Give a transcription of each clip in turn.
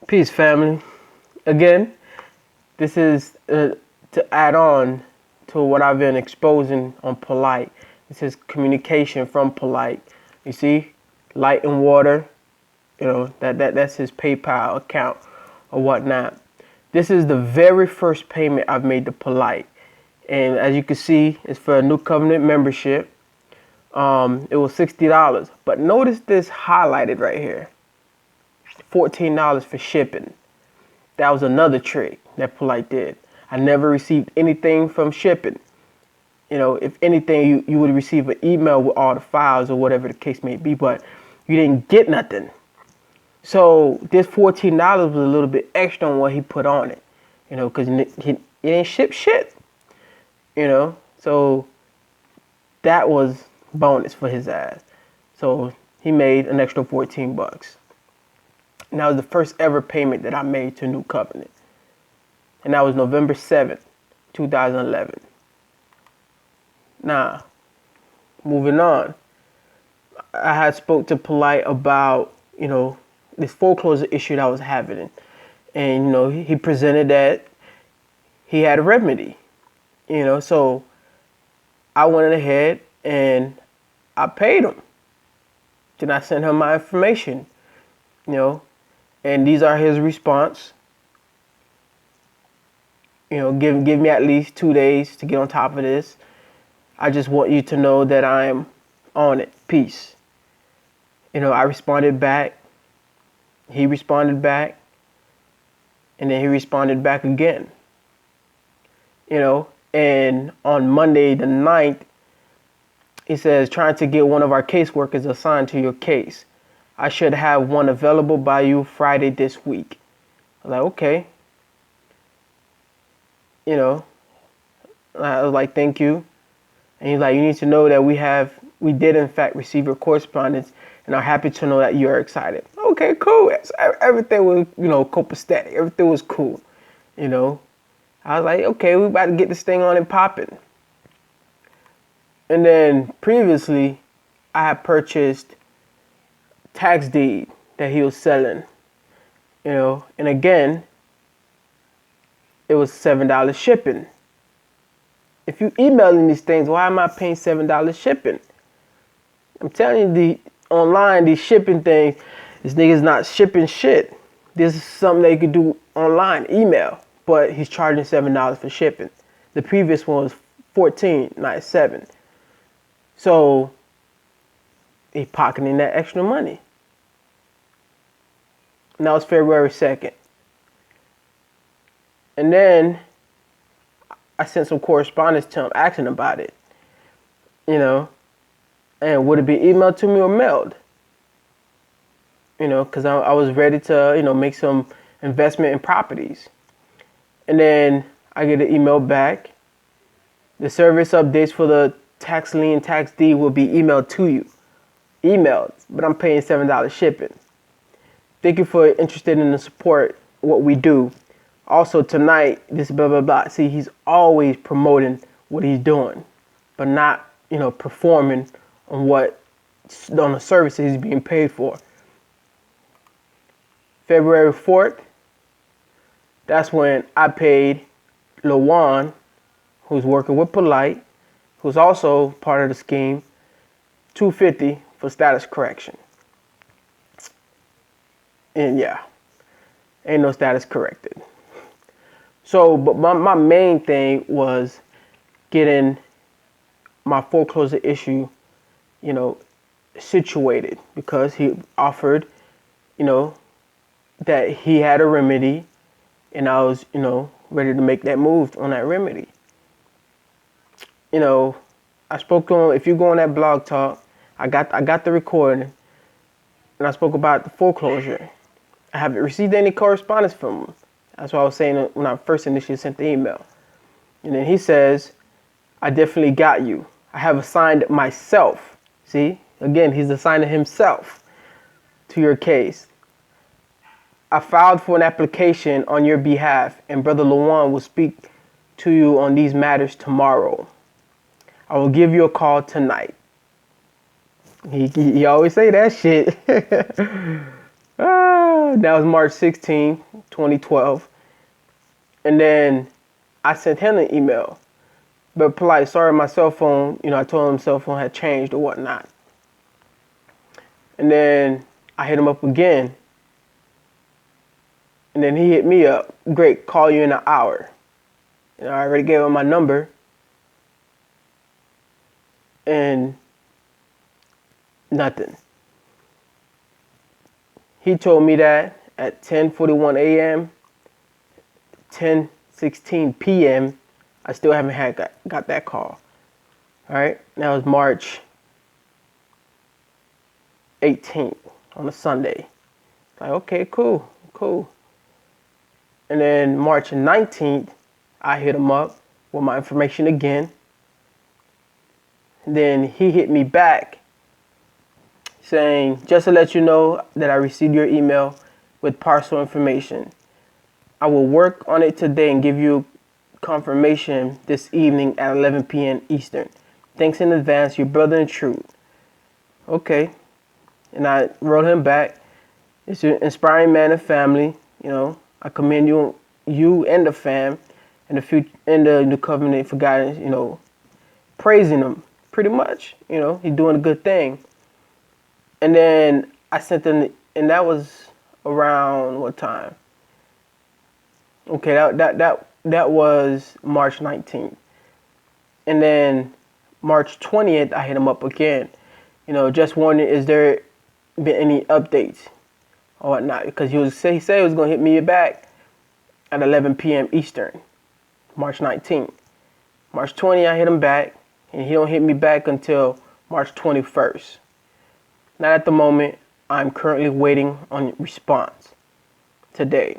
Peace, family. Again, this is to add on to what I've been exposing on Polight. This is communication from Polight. You see, light and water. You know that's his PayPal account or whatnot. This is the very first payment I've made to Polight, and as you can see, it's for a New Covenant membership. It was $60, but notice this highlighted right here. $14 for shipping. That was another trick that Polight did. I never received anything from shipping. You know, if anything, you would receive an email with all the files or whatever the case may be, but you didn't get nothing. So this $14 was a little bit extra on what he put on it, you know, because he didn't ship shit, you know. So that was bonus for his ass. So he made an extra 14 bucks. And that was the first ever payment that I made to New Covenant. And that was November 7th, 2011. Now, moving on. I had spoke to Polight about, you know, this foreclosure issue that I was having. And, you know, he presented that he had a remedy. You know, so I went ahead and I paid him. Then I sent him my information, you know. And these are his response. You know, give me at least 2 days to get on top of this. I just want you to know that I am on it. Peace. You know, I responded back. He responded back. And then he responded back again. You know, and on Monday the 9th, he says, trying to get one of our caseworkers assigned to your case. I should have one available by you Friday this week. I was like, okay. You know, I was like, thank you. And he's like, you need to know that we did in fact receive your correspondence and are happy to know that you are excited. Okay, cool. Everything was, you know, copacetic. Everything was cool. You know, I was like, okay, we about to get this thing on and popping. And then previously, I had purchased tax deed that he was selling, you know, and again, it was $7 shipping. If you emailing these things, why am I paying $7 shipping? I'm telling you, online, these shipping things, this nigga's not shipping shit. This is something that you could do online, email, but he's charging $7 for shipping. The previous one was $14, not $7. So he pocketing that extra money. And that was February 2nd. And then I sent some correspondence to him asking about it. You know, and would it be emailed to me or mailed? You know, because I was ready to, you know, make some investment in properties. And then I get an email back. The service updates for the tax lien, tax deed will be emailed to you. Emailed, but I'm paying $7 shipping. Thank you for interested in the support, what we do. Also tonight, this blah, blah, blah. See, he's always promoting what he's doing, but not, you know, performing on the services he's being paid for. February 4th, that's when I paid Lawan, who's working with Polight, who's also part of the scheme, $250 for status correction. And yeah, ain't no status corrected. So, but my main thing was getting my foreclosure issue, you know, situated, because he offered, you know, that he had a remedy, and I was, you know, ready to make that move on that remedy. You know, I spoke on, if you go on that blog talk, I got the recording, and I spoke about the foreclosure. I haven't received any correspondence from him. That's what I was saying when I first initially sent the email. And then he says, I definitely got you. I have assigned myself. See, again, he's assigning himself to your case. I filed for an application on your behalf, and Brother Lawan will speak to you on these matters tomorrow. I will give you a call tonight. He always say that shit. That was March 16, 2012. And then I sent him an email. But Polight, sorry, my cell phone, I told him cell phone had changed or whatnot. And then I hit him up again. And then he hit me up. Great, call you in an hour. I already gave him my number. And nothing. He told me that at 10:41 a.m., 10:16 p.m., I still haven't got that call. All right, that was March 18th on a Sunday. Like, okay, cool. And then March 19th, I hit him up with my information again. And then he hit me back saying, just to let you know that I received your email with parcel information. I will work on it today and give you confirmation this evening at 11 p.m. Eastern. Thanks in advance, your brother in truth. Okay. And I wrote him back. It's an inspiring man and family. I commend you and the fam and the new covenant for guidance, praising him pretty much. He's doing a good thing. And then I sent them, and that was around what time? Okay, that was March 19th. And then March 20th, I hit him up again. Just wondering, is there been any updates or whatnot? Because he said he was going to hit me back at 11 p.m. Eastern, March 19th. March 20th, I hit him back, and he don't hit me back until March 21st. Not at the moment. I'm currently waiting on response today.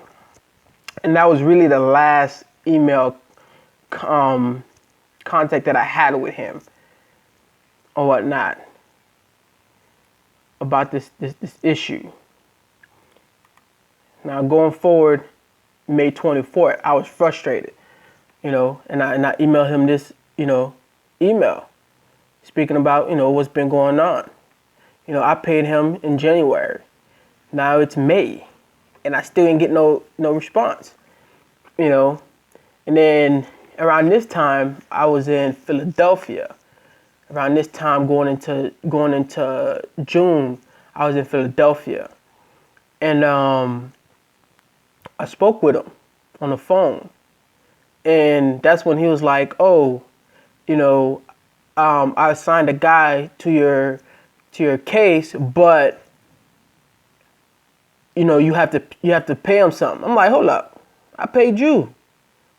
And that was really the last email contact that I had with him or whatnot about this issue. Now going forward, May 24th, I was frustrated, and I emailed him this, email speaking about, what's been going on. I paid him in January. Now it's May, and I still didn't get no response. And then around this time, I was in Philadelphia. Around this time, going into June, I was in Philadelphia, and I spoke with him on the phone, and that's when he was like, "Oh, I assigned a guy to your case, but you have to pay him something." I'm like, hold up, I paid you.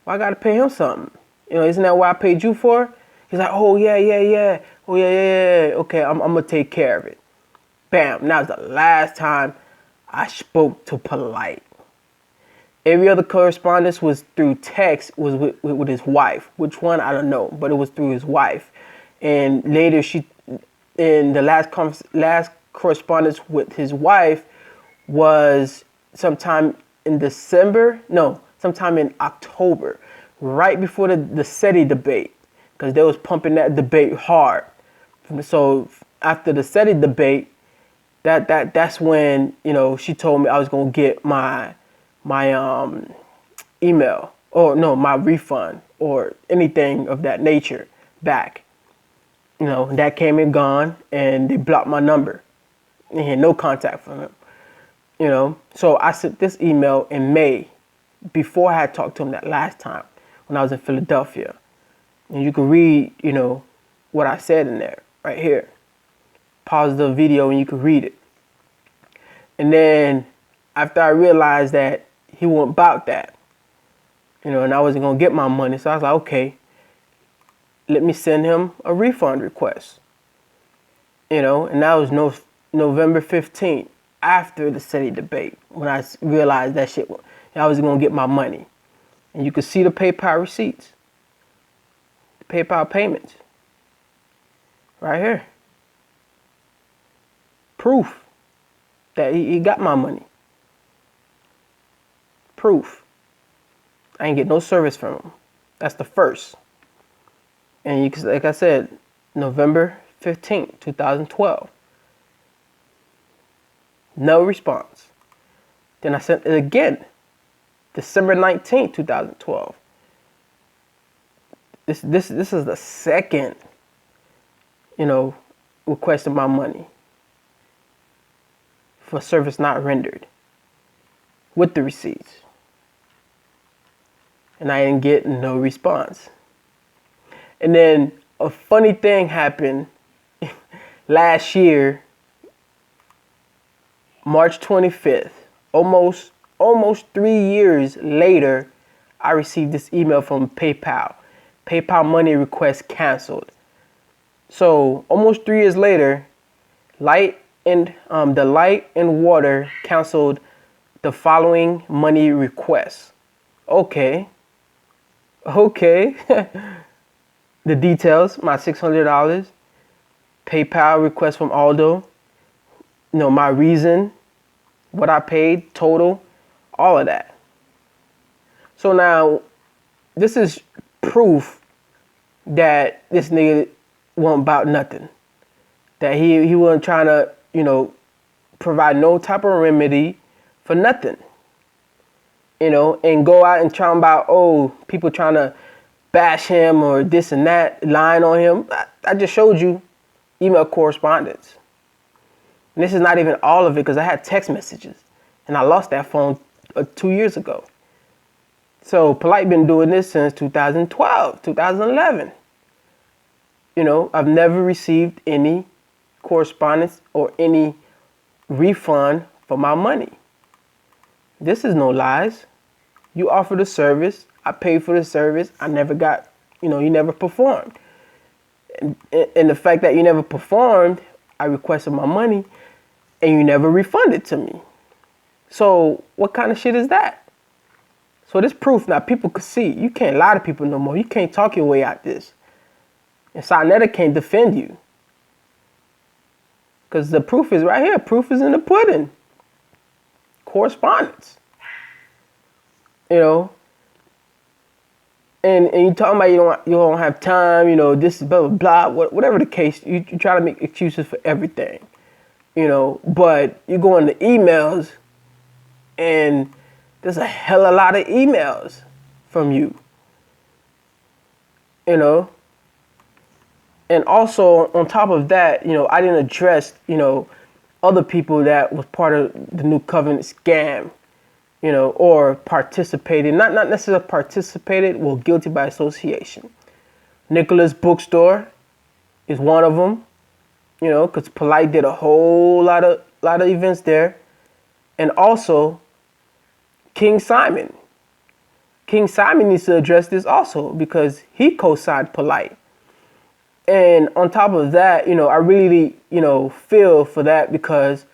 Why I gotta pay him something? Isn't that what I paid you for? He's like, oh yeah. Oh yeah. Okay, I'm gonna take care of it. Bam. That was the last time I spoke to Polight. Every other correspondence was through text, was with his wife. Which one, I don't know, but it was through his wife. And later, in the last correspondence with his wife was sometime in sometime in October, right before the SETI debate, because they was pumping that debate hard. So after the SETI debate, that's when she told me I was gonna get my email, or no, my refund or anything of that nature back. That came and gone, and they blocked my number. And had no contact from him. So I sent this email in May, before I had talked to him that last time when I was in Philadelphia. And you can read, what I said in there right here. Pause the video and you can read it. And then after I realized that he wasn't about that, and I wasn't going to get my money, so I was like, okay, let me send him a refund request. And that was November 15th, after the SETI debate, when I realized that I was going to get my money. And you can see the PayPal receipts, the PayPal payments, right here. Proof that he got my money. Proof. I ain't get no service from him. That's the first. And you can, like I said, November 15th, 2012. No response. Then I sent it again, December 19th, 2012. This is the second, request of my money for service not rendered with the receipts. And I didn't get no response. And then a funny thing happened last year, March 25th, almost 3 years later, I received this email from PayPal. PayPal money request canceled. So almost 3 years later, the Light and Water canceled the following money requests. Okay. The details, my $600, PayPal request from Aldo, my reason, what I paid, total, all of that. So now, this is proof that this nigga wasn't about nothing. That he wasn't trying to, provide no type of remedy for nothing. And go out and try about, people trying to bash him or this and that, lying on him. I just showed you email correspondence. And this is not even all of it, because I had text messages. And I lost that phone 2 years ago. So Polight been doing this since 2012, 2011. I've never received any correspondence or any refund for my money. This is no lies. You offered a service. I paid for the service. I never got, you never performed. And the fact that you never performed, I requested my money and you never refunded to me. So what kind of shit is that? So this proof now people could see. You can't lie to people no more. You can't talk your way out this. And Sonetta can't defend you. Because the proof is right here. Proof is in the pudding. Correspondence. And you talking about you don't have time, this is blah, blah, blah, whatever the case, you try to make excuses for everything, but you go into emails and there's a hell of a lot of emails from you, and also on top of that, I didn't address, other people that was part of the New Covenant scam, or participated, not necessarily participated, well, guilty by association. Nicholas Bookstore is one of them, because Polight did a whole lot of events there. And also, King Simon. King Simon needs to address this also, because he co-signed Polight. And on top of that, I really, feel for that, because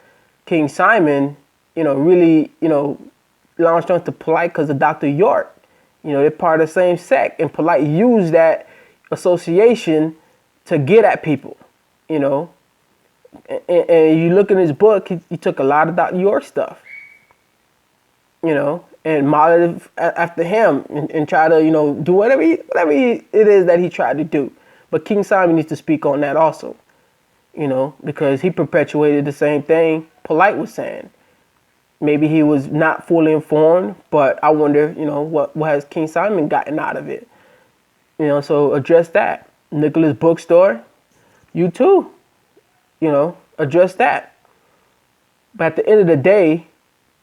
King Simon, really, launched onto Polight because of Dr. York. They're part of the same sect. And Polight used that association to get at people, And you look in his book, he took a lot of Dr. York stuff, and modeled it after him and try to, do whatever it is that he tried to do. But King Simon needs to speak on that also, because he perpetuated the same thing Polight was saying. Maybe he was not fully informed, but I wonder, what has King Simon gotten out of it? So address that. Nicholas Bookstore, you too, address that. But at the end of the day,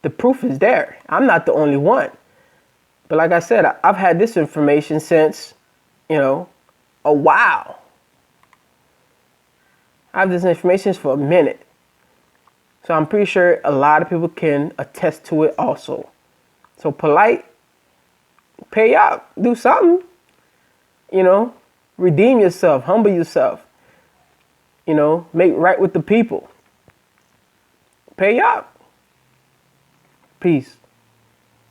the proof is there. I'm not the only one. But like I said, I've had this information since, a while. I have this information for a minute. So I'm pretty sure a lot of people can attest to it also. So Polight, pay up, do something, redeem yourself, humble yourself, make right with the people. Pay up. Peace.